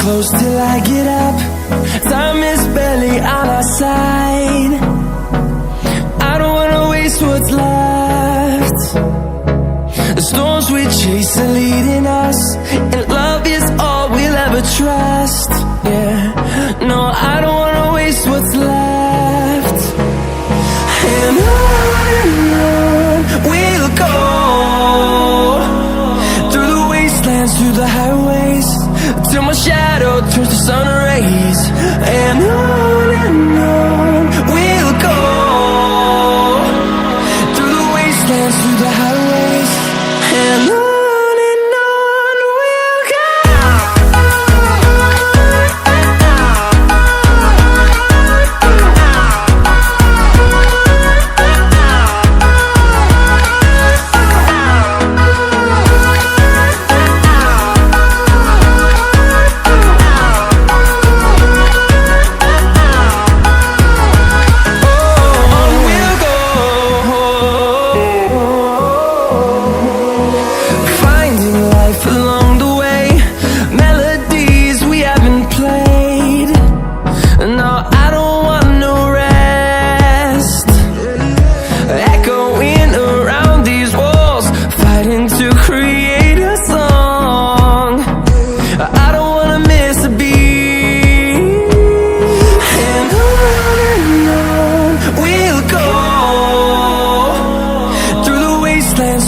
close till I get up. Time is barely on our side. I don't wanna waste what's left. The storms we chase are leading us, and love is all we'll ever trust. Yeah, no, I don't wanna waste what's left. And on we'll go, through the wastelands, through the highways, till my shadow turns to sun rays. And on we'll go, through the wastelands, through the highways, and on we'll go.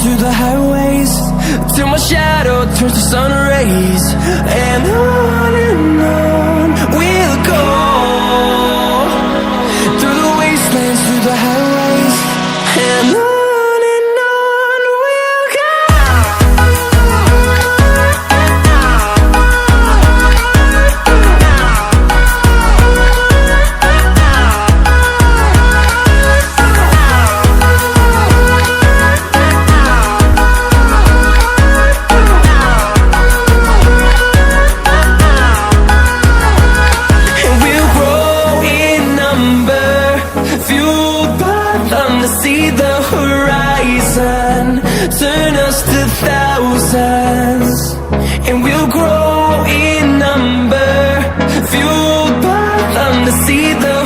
Through the highways, till my shadow turns to sun rays. And on we'll go, through the wastelands, through the highways, and on we'll go. See the horizon, turn us to thousands, and we'll grow in number, fueled by them to see the